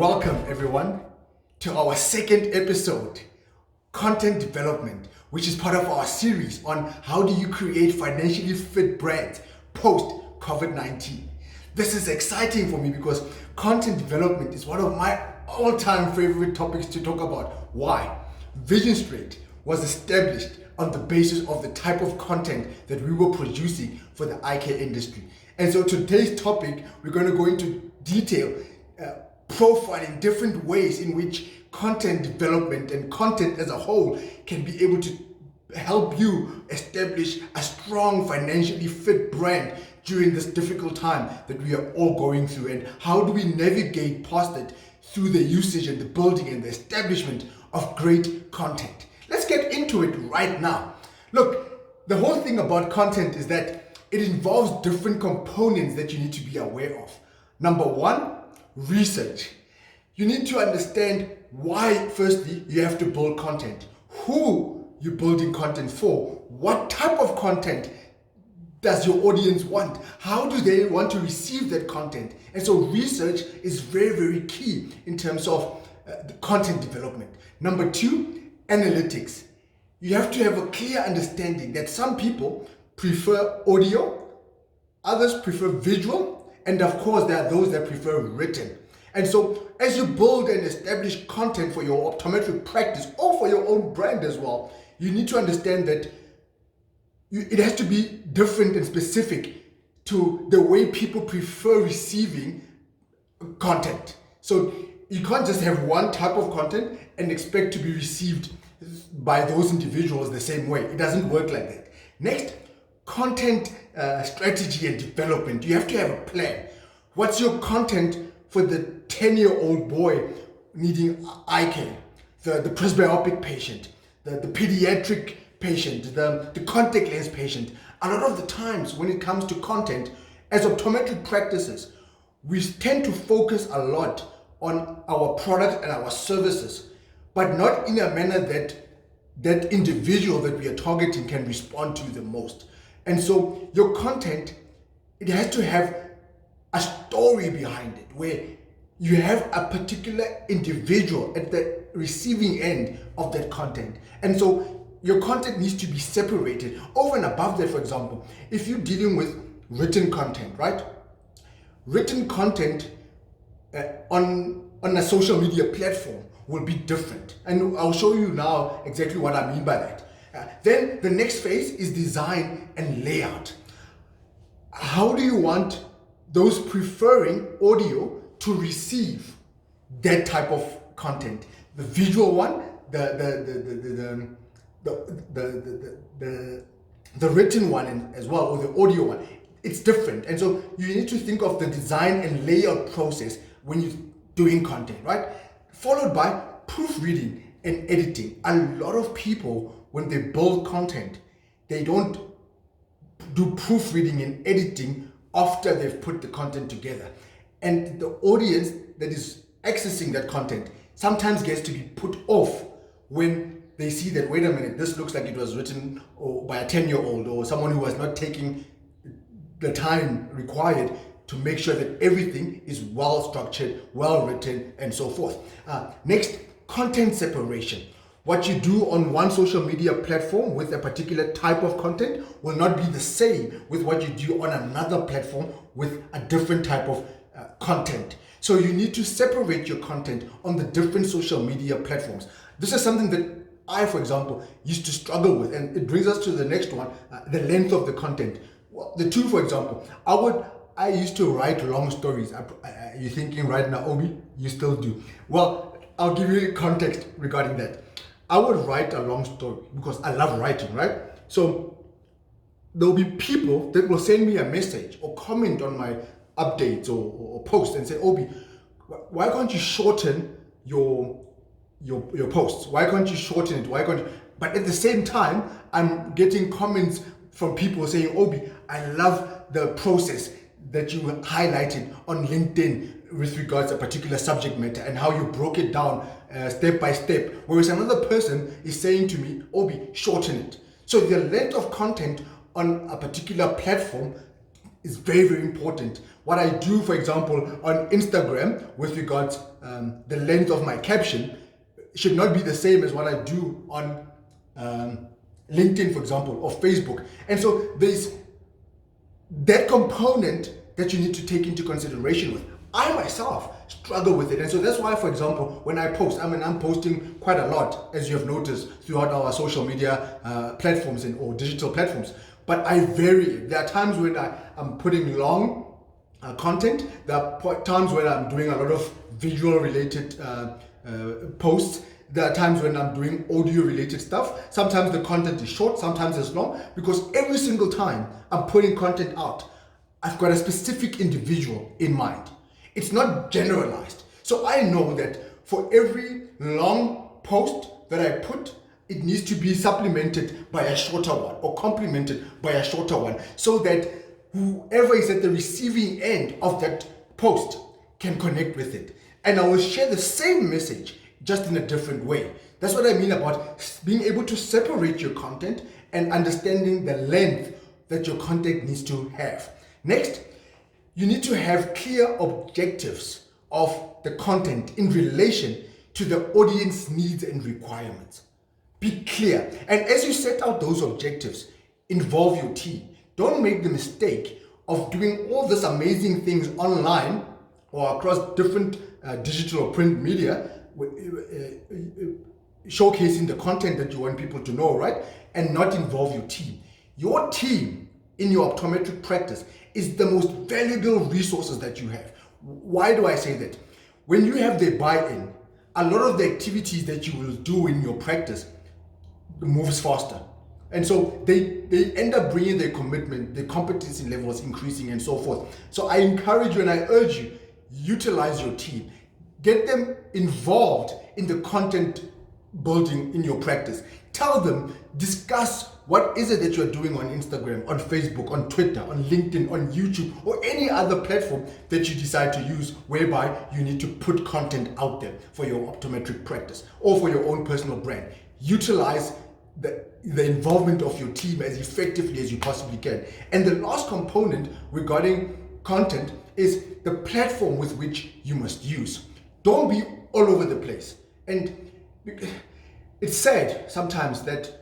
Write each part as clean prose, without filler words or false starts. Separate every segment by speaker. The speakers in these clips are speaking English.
Speaker 1: Welcome everyone to our second episode, Content Development, which is part of our series on how do you create financially fit brands post-COVID-19. This is exciting for me because content development is one of my all-time favorite topics to talk about. Why? Visionstryt was established on the basis of the type of content that we were producing for the eye care industry. And so today's topic, we're going to go into detail profiling different ways in which content development and content as a whole can be able to help you establish a strong financially fit brand during this difficult time that we are all going through, and how do we navigate past it through the usage and the building and the establishment of great content. Let's get into it right now. Look, the whole thing about content is that it involves different components that you need to be aware of. Number one, research. You need to understand why, firstly, you have to build content, who you're building content for, what type of content does your audience want, how do they want to receive that content. And so research is very, very key in terms of the content development. Number two, analytics. You have to have a clear understanding that some people prefer audio, others prefer visual, and of course, there are those that prefer written. And so as you build and establish content for your optometric practice or for your own brand as well, you need to understand that it has to be different and specific to the way people prefer receiving content. So you can't just have one type of content and expect to be received by those individuals the same way. It doesn't work like that. Next, content strategy and development. You have to have a plan. What's your content for the 10-year-old boy needing eye care, the presbyopic patient, the pediatric patient, the contact lens patient? A lot of the times when it comes to content, as optometric practices, we tend to focus a lot on our products and our services, but not in a manner that that individual that we are targeting can respond to the most. And so your content, it has to have a story behind it, where you have a particular individual at the receiving end of that content. And so your content needs to be separated. Over and above that, for example, if you're dealing with written content, right? Written content on a social media platform will be different. And I'll show you now exactly what I mean by that. Then the next phase is design and layout. How do you want those preferring audio to receive that type of content? The visual one, the written one as well, or the audio one. It's different. And so you need to think of the design and layout process when you're doing content, right? Followed by proofreading and editing. A lot of people, when they build content, they don't do proofreading and editing after they've put the content together. And the audience that is accessing that content sometimes gets to be put off when they see that, wait a minute, this looks like it was written by a 10-year-old or someone who was not taking the time required to make sure that everything is well structured, well written, and so forth. Next, content separation. What you do on one social media platform with a particular type of content will not be the same with what you do on another platform with a different type of content. So you need to separate your content on the different social media platforms. This is something that I, for example, used to struggle with, and it brings us to the next one, the length of the content. Well, the two, for example, I used to write long stories. You're thinking right now, Obi, you still do. Well, I'll give you context regarding that. I would write a long story because I love writing, right? So there'll be people that will send me a message or comment on my updates or posts and say, Obi, why can't you shorten your posts? Why can't you shorten it? Why can't you? But at the same time, I'm getting comments from people saying, Obi, I love the process that you highlighted on LinkedIn with regards to a particular subject matter and how you broke it down step by step. Whereas another person is saying to me, Obi, shorten it. So the length of content on a particular platform is very, very important. What I do, for example, on Instagram with regards the length of my caption should not be the same as what I do on LinkedIn, for example, or Facebook. And so there's that component that you need to take into consideration with. I myself struggle with it, and so that's why, for example, when I post, I'm posting quite a lot, as you have noticed, throughout our social media platforms or digital platforms. But I vary. There are times when I'm putting long content. There are times when I'm doing a lot of visual related posts. There are times when I'm doing audio related stuff. Sometimes the content is short, sometimes it's long, because every single time I'm putting content out, I've got a specific individual in mind. It's not generalized. So I know that for every long post that I put, it needs to be supplemented by a shorter one or complemented by a shorter one, so that whoever is at the receiving end of that post can connect with it. And I will share the same message, just in a different way. That's what I mean about being able to separate your content and understanding the length that your content needs to have. Next, you need to have clear objectives of the content in relation to the audience needs and requirements. Be clear. And as you set out those objectives, involve your team. Don't make the mistake of doing all these amazing things online or across different digital or print media, showcasing the content that you want people to know, right? And not involve your team. Your team in your optometric practice is the most valuable resources that you have. Why do I say that? When you have their buy-in, a lot of the activities that you will do in your practice moves faster. And so they end up bringing their commitment, their competency levels increasing and so forth. So I encourage you and I urge you, utilize your team. Get them involved in the content building in your practice. Tell them, discuss what is it that you're doing on Instagram, on Facebook, on Twitter, on LinkedIn, on YouTube, or any other platform that you decide to use whereby you need to put content out there for your optometric practice or for your own personal brand. Utilize the involvement of your team as effectively as you possibly can. And the last component regarding content is the platform with which you must use. Don't be all over the place. And it's sad sometimes that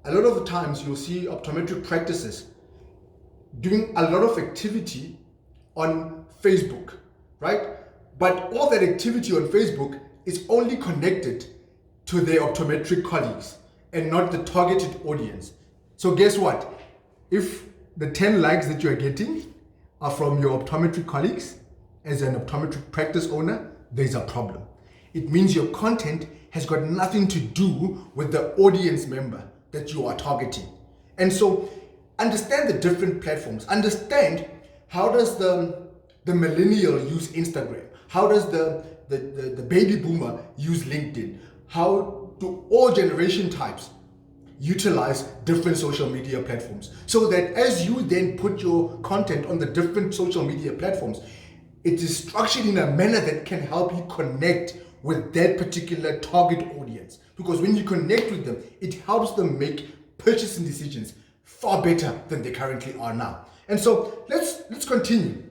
Speaker 1: a lot of the times you'll see optometric practices doing a lot of activity on Facebook, right? But all that activity on Facebook is only connected to their optometric colleagues and not the targeted audience. So guess what? If the 10 likes that you're getting are from your optometric colleagues, as an optometric practice owner, there's a problem. It means your content has got nothing to do with the audience member that you are targeting. And so understand the different platforms. Understand, how does the millennial use Instagram? How does the baby boomer use LinkedIn? How do all generation types utilize different social media platforms? So that as you then put your content on the different social media platforms, it is structured in a manner that can help you connect with that particular target audience. Because when you connect with them, it helps them make purchasing decisions far better than they currently are now. And so let's continue.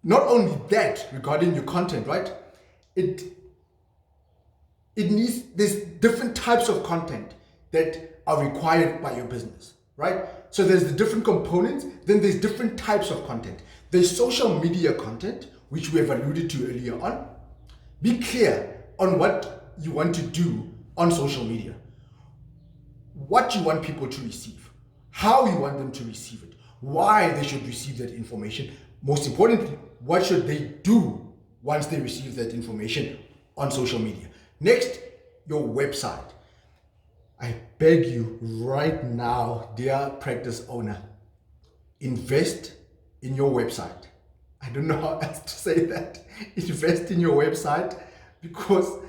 Speaker 1: Not only that, regarding your content, right? There's different types of content that are required by your business, right? So there's the different components, then there's different types of content. There's social media content, which we have alluded to earlier on. Be clear on what you want to do on social media, what you want people to receive, how you want them to receive it, why they should receive that information. Most importantly, what should they do once they receive that information on social media. Next, your website. I beg you right now, dear practice owner, invest in your website. I don't know how else to say that. Invest in your website, because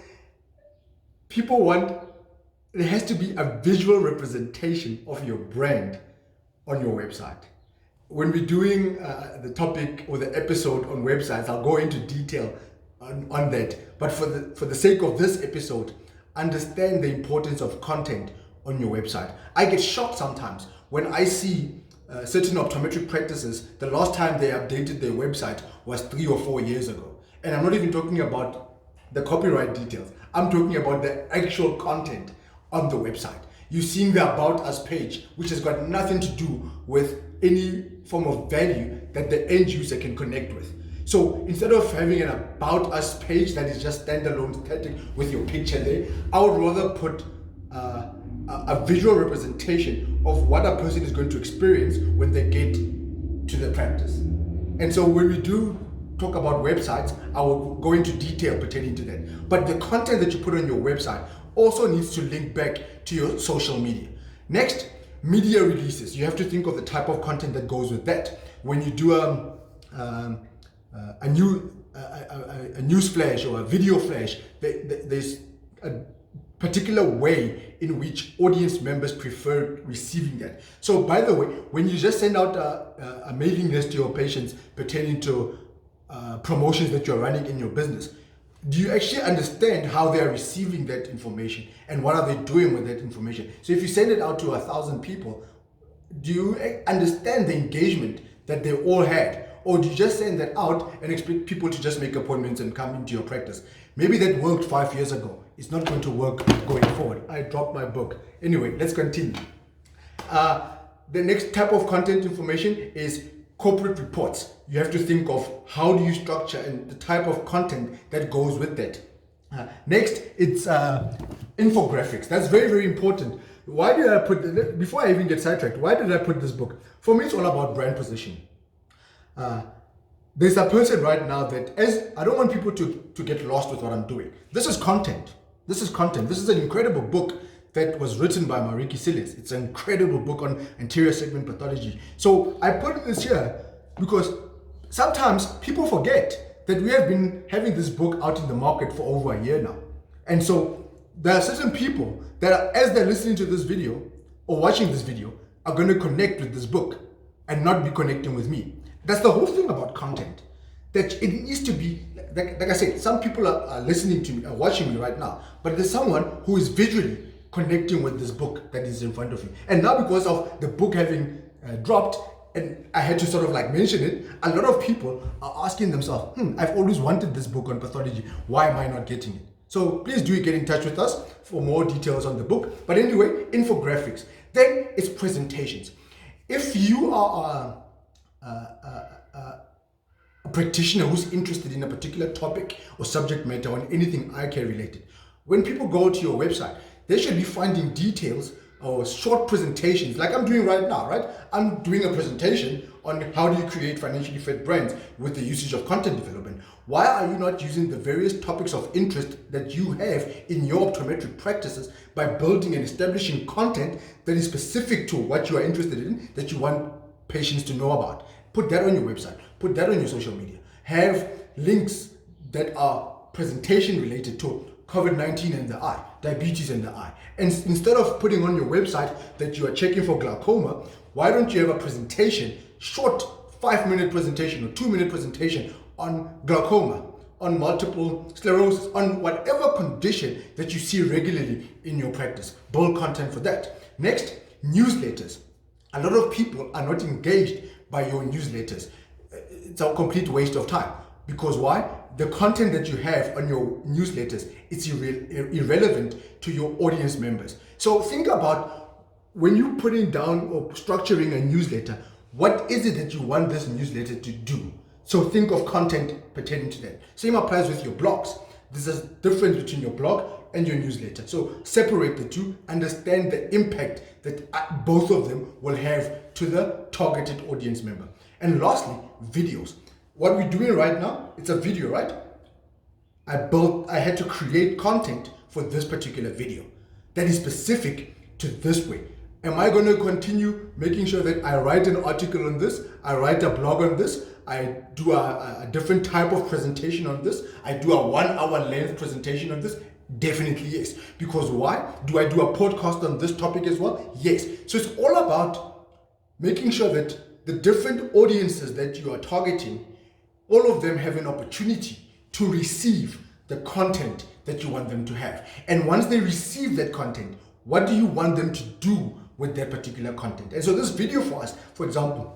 Speaker 1: there has to be a visual representation of your brand on your website. When we're doing the topic or the episode on websites, I'll go into detail on that. But for the sake of this episode, understand the importance of content on your website. I get shocked sometimes when I see certain optometric practices, the last time they updated their website was 3 or 4 years ago. And I'm not even talking about the copyright details. I'm talking about the actual content on the website. You're seeing the About Us page, which has got nothing to do with any form of value that the end user can connect with. So instead of having an About Us page that is just standalone static with your picture there, I would rather put a visual representation of what a person is going to experience when they get to the practice. And so when we do talk about websites, I will go into detail pertaining to that. But the content that you put on your website also needs to link back to your social media. Next, media releases. You have to think of the type of content that goes with that. When you do a news flash or a video flash, there's a particular way in which audience members prefer receiving that. So by the way, when you just send out a mailing list to your patients pertaining to promotions that you're running in your business, do you actually understand how they are receiving that information and what are they doing with that information? So if you send it out to 1,000 people, do you understand the engagement that they all had? Or do you just send that out and expect people to just make appointments and come into your practice? Maybe that worked 5 years ago. It's not going to work going forward. I dropped my book. Anyway, let's continue. The next type of content information is corporate reports. You have to think of how do you structure and the type of content that goes with that. Next, it's infographics. That's very, very important. Why did I put, before I even get sidetracked, why did I put this book? For me, it's all about brand positioning. There's a person right now that, I don't want people to get lost with what I'm doing. This is content. This is content. This is an incredible book that was written by Mariki Siles. It's an incredible book on anterior segment pathology. So I put this here because sometimes people forget that we have been having this book out in the market for over a year now. And so there are certain people that are, as they're listening to this video or watching this video, are going to connect with this book and not be connecting with me. That's the whole thing about content. That it needs to be, like I said, some people are listening to me, are watching me right now, but there's someone who is visually connecting with this book that is in front of you. And now because of the book having dropped, and I had to sort of like mention it, a lot of people are asking themselves, I've always wanted this book on pathology. Why am I not getting it? So please do get in touch with us for more details on the book. But anyway, infographics. Then it's presentations. If you are a practitioner who's interested in a particular topic or subject matter on anything eye care related, when people go to your website, they should be finding details or short presentations like I'm doing right now, right? I'm doing a presentation on how do you create financially fit brands with the usage of content development. Why are you not using the various topics of interest that you have in your optometric practices by building and establishing content that is specific to what you are interested in, that you want patients to know about? Put that on your website, put that on your social media. Have links that are presentation related to COVID-19 in the eye, diabetes in the eye. And instead of putting on your website that you are checking for glaucoma, why don't you have a presentation, short 5-minute presentation or 2-minute presentation on glaucoma, on multiple sclerosis, on whatever condition that you see regularly in your practice. Build content for that. Next, newsletters. A lot of people are not engaged by your newsletters. It's a complete waste of time. Because why? The content that you have on your newsletters is irrelevant to your audience members. So think about when you're putting down or structuring a newsletter, what is it that you want this newsletter to do? So think of content pertaining to that. Same applies with your blogs. There's a difference between your blog and your newsletter. So separate the two, understand the impact that both of them will have to the targeted audience member. And lastly, videos. What we're doing right now, it's a video, right? I had to create content for this particular video that is specific to this way. Am I going to continue making sure that I write an article on this, I write a blog on this, I do a different type of presentation on this, I do a 1-hour length presentation on this? Definitely yes. Because why? Do I do a podcast on this topic as well? Yes. So it's all about making sure that the different audiences that you are targeting, all of them have an opportunity to receive the content that you want them to have. And once they receive that content, what do you want them to do with that particular content. And so this video for us, for example,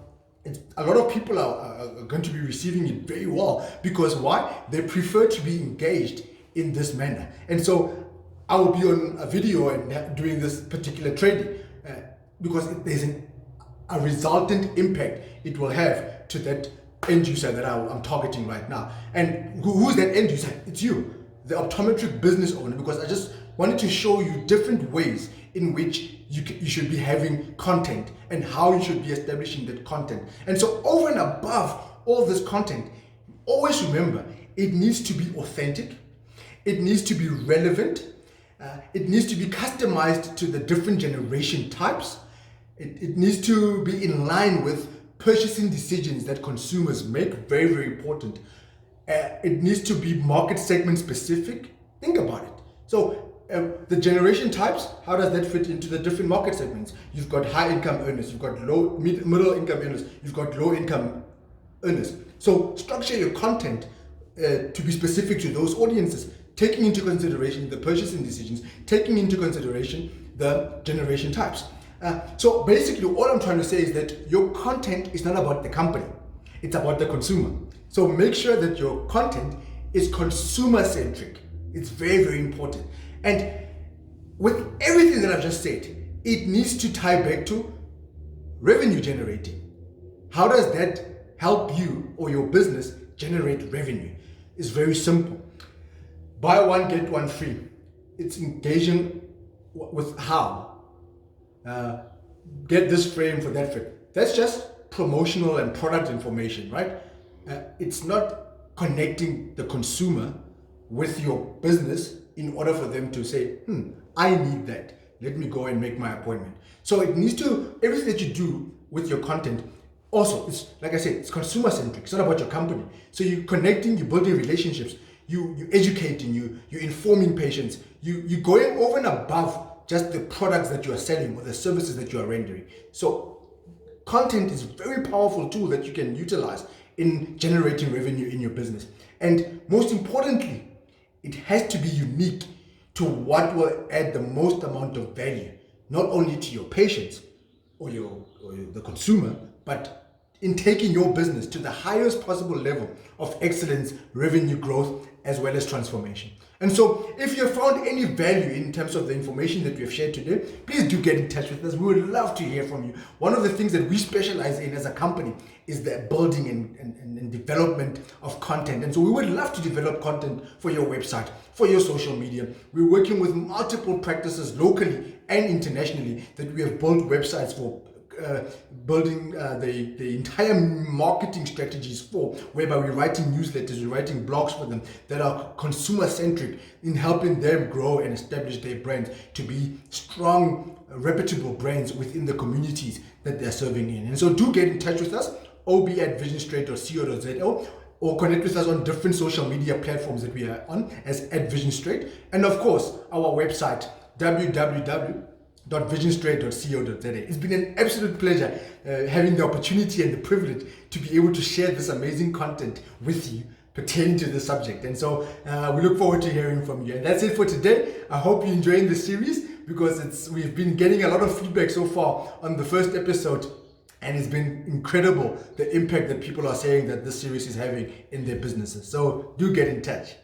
Speaker 1: a lot of people are going to be receiving it very well, because why? They prefer to be engaged in this manner. And so I will be on a video and doing this particular training because there's a resultant impact it will have to that end user that I'm targeting right now. And who's that end user? It's you, the optometric business owner, because I just wanted to show you different ways in which you should be having content and how you should be establishing that content. And so over and above all this content, always remember, it needs to be authentic, it needs to be relevant, it needs to be customized to the different generation types, it needs to be in line with purchasing decisions that consumers make, very, very important. It needs to be market segment specific. Think about it. So the generation types, how does that fit into the different market segments? You've got high income earners, you've got middle income earners, you've got low income earners. So structure your content to be specific to those audiences, taking into consideration the purchasing decisions, taking into consideration the generation types. So basically all I'm trying to say is that your content is not about the company, it's about the consumer. So make sure that your content is consumer centric. It's very, very important. And with everything that I've just said, it needs to tie back to revenue generating. How does that help you or your business generate revenue? It's very simple. Buy one, get one free. It's engaging with how. Get this frame for that frame. That's just promotional and product information, right? It's not connecting the consumer with your business in order for them to say, I need that. Let me go and make my appointment. So it needs to, everything that you do with your content, also, it's like I said, it's consumer centric. It's not about your company. So you're connecting, you're building relationships, you're educating, you're informing patients, you're going over and above just the products that you are selling or the services that you are rendering. So content is a very powerful tool that you can utilize in generating revenue in your business. And most importantly, it has to be unique to what will add the most amount of value, not only to your patients or the consumer, but in taking your business to the highest possible level of excellence, revenue growth, as well as transformation. And so if you have found any value in terms of the information that we have shared today, please do get in touch with us. We would love to hear from you. One of the things that we specialize in as a company is the building and development of content. And so we would love to develop content for your website, for your social media. We're working with multiple practices locally and internationally that we have built websites for, building the entire marketing strategies for, whereby we're writing newsletters, we're writing blogs for them that are consumer centric in helping them grow and establish their brands to be strong, reputable brands within the communities that they're serving in. And so do get in touch with us, ob@visionstryt.co.za, or connect with us on different social media platforms that we are on as @Visionstryt, and of course our website www.visionstryt.co.za. It's been an absolute pleasure having the opportunity and the privilege to be able to share this amazing content with you pertaining to the subject. And so we look forward to hearing from you. And that's it for today. I hope you're enjoying the series, because we've been getting a lot of feedback so far on the first episode, and it's been incredible the impact that people are saying that this series is having in their businesses. So do get in touch.